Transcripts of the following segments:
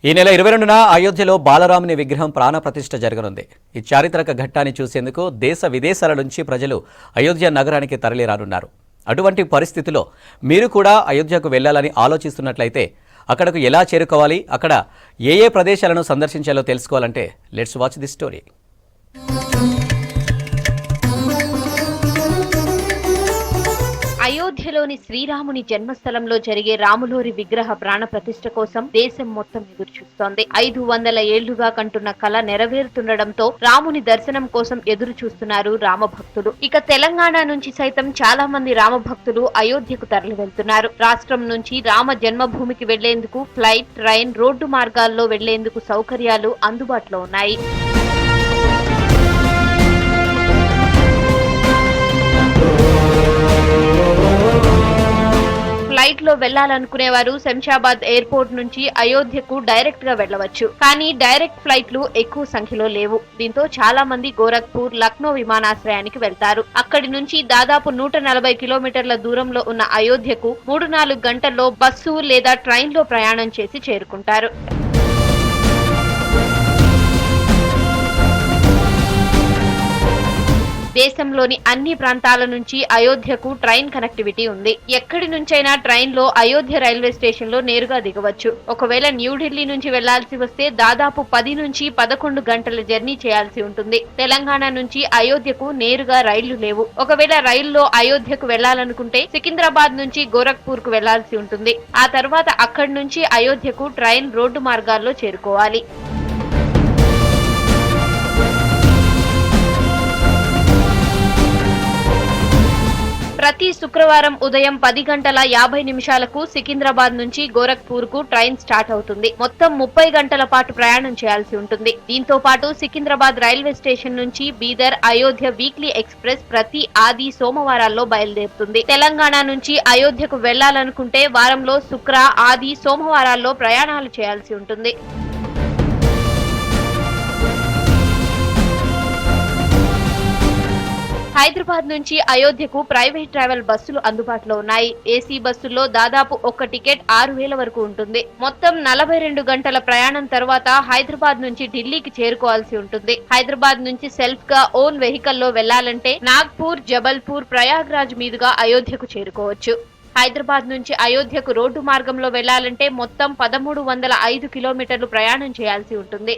ఈ నెల 22న అయోధ్యలో బాలరాముని విగ్రహం ప్రాణప్రతిష్ఠ జరగనుంది. ఈ చారిత్రక ఘట్టాన్ని చూసేందుకు దేశ విదేశాల నుంచి ప్రజలు అయోధ్య నగరానికి తరలిరానున్నారు. అటువంటి పరిస్థితిలో మీరు కూడా అయోధ్యకు వెళ్లాలని ఆలోచిస్తున్నట్లయితే అక్కడకు ఎలా చేరుకోవాలి, అక్కడ ఏ ప్రదేశాలను సందర్శించాలో తెలుసుకోవాలంటే లెట్స్ వాచ్ దిస్ స్టోరీ. అయోధ్యలోని శ్రీరాముని జన్మస్థలంలో జరిగే రాములోరి విగ్రహ ప్రాణ ప్రతిష్ఠ కోసం దేశం మొత్తం ఎదురుచూస్తోంది. 500 ఏళ్లుగా కంటున్న కల నెరవేరుతుండటంతో రాముని దర్శనం కోసం ఎదురు చూస్తున్నారు రామభక్తులు. ఇక తెలంగాణ నుంచి సైతం చాలా మంది రామభక్తులు అయోధ్యకు తరలి వెళ్తున్నారు. రాష్ట్రం నుంచి రామ జన్మభూమికి వెళ్లేందుకు ఫ్లైట్, ట్రైన్, రోడ్డు మార్గాల్లో వెళ్లేందుకు సౌకర్యాలు అందుబాటులో ఉన్నాయి. ఫ్లైట్ లో వెళ్లాలనుకునేవారు శంషాబాద్ ఎయిర్పోర్ట్ నుంచి అయోధ్యకు డైరెక్ట్ గా వెళ్లవచ్చు. కానీ డైరెక్ట్ ఫ్లైట్లు ఎక్కువ సంఖ్యలో లేవు. దీంతో చాలా మంది గోరఖ్పూర్, లక్నో విమానాశ్రయానికి వెళ్తారు. అక్కడి నుంచి దాదాపు 140 కిలోమీటర్ల దూరంలో ఉన్న అయోధ్యకు 3-4 గంటల్లో బస్సు లేదా ట్రైన్ లో ప్రయాణం చేసి చేరుకుంటారు. దేశంలోని అన్ని ప్రాంతాల నుంచి అయోధ్యకు ట్రైన్ కనెక్టివిటీ ఉంది. ఎక్కడి నుంచైనా ట్రైన్ లో అయోధ్య రైల్వే స్టేషన్ లో నేరుగా దిగవచ్చు. ఒకవేళ న్యూఢిల్లీ నుంచి వెళ్లాల్సి వస్తే దాదాపు 10 నుంచి 11 గంటల జర్నీ చేయాల్సి ఉంటుంది. తెలంగాణ నుంచి అయోధ్యకు నేరుగా రైళ్లు లేవు. ఒకవేళ రైల్లో అయోధ్యకు వెళ్లాలనుకుంటే సికింద్రాబాద్ నుంచి గోరఖ్పూర్ కు వెళ్లాల్సి ఉంటుంది. ఆ తర్వాత అక్కడి నుంచి అయోధ్యకు ట్రైన్, రోడ్డు మార్గాల్లో చేరుకోవాలి. ప్రతి శుక్రవారం ఉదయం 10 గంటల 50 నిమిషాలకు సికింద్రాబాద్ నుంచి గోరఖ్పూర్ కు ట్రైన్ స్టార్ట్ అవుతుంది. మొత్తం 30 గంటల పాటు ప్రయాణం చేయాల్సి ఉంటుంది. దీంతో పాటు సికింద్రాబాద్ రైల్వే స్టేషన్ నుంచి బీదర్, అయోధ్య వీక్లీ ఎక్స్ప్రెస్ ప్రతి ఆది, సోమవారాల్లో బయలుదేరుతుంది. తెలంగాణ నుంచి అయోధ్యకు వెళ్లాలనుకుంటే వారంలో శుక్ర, ఆది, సోమవారాల్లో ప్రయాణాలు చేయాల్సి ఉంటుంది. హైదరాబాద్ నుంచి అయోధ్యకు ప్రైవేట్ ట్రావెల్ బస్సులు అందుబాటులో ఉన్నాయి. ఏసీ బస్సుల్లో దాదాపు ఒక్క టికెట్ 6,000 వరకు ఉంటుంది. మొత్తం 42 గంటల ప్రయాణం తర్వాత హైదరాబాద్ నుంచి ఢిల్లీకి చేరుకోవాల్సి ఉంటుంది. హైదరాబాద్ నుంచి సెల్ఫ్ గా ఓన్ వెహికల్లో వెళ్లాలంటే నాగ్పూర్, జబల్పూర్, ప్రయాగ్రాజ్ మీదుగా అయోధ్యకు చేరుకోవచ్చు. హైదరాబాద్ నుంచి అయోధ్యకు రోడ్డు మార్గంలో వెళ్లాలంటే మొత్తం 1305 కిలోమీటర్లు ప్రయాణం చేయాల్సి ఉంటుంది.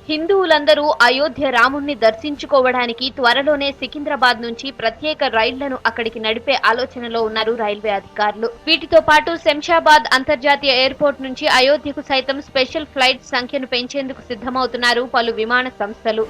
హిందువులందరూ అయోధ్య రాముణ్ణి దర్శించుకోవడానికి త్వరలోనే సికింద్రాబాద్ నుంచి ప్రత్యేక రైళ్లను అక్కడికి నడిపే ఆలోచనలో ఉన్నారు రైల్వే అధికారులు. వీటితో పాటు శంషాబాద్ అంతర్జాతీయ ఎయిర్పోర్ట్ నుంచి అయోధ్యకు సైతం స్పెషల్ ఫ్లైట్ సంఖ్యను పెంచేందుకు సిద్ధమవుతున్నారు పలు విమాన సంస్థలు.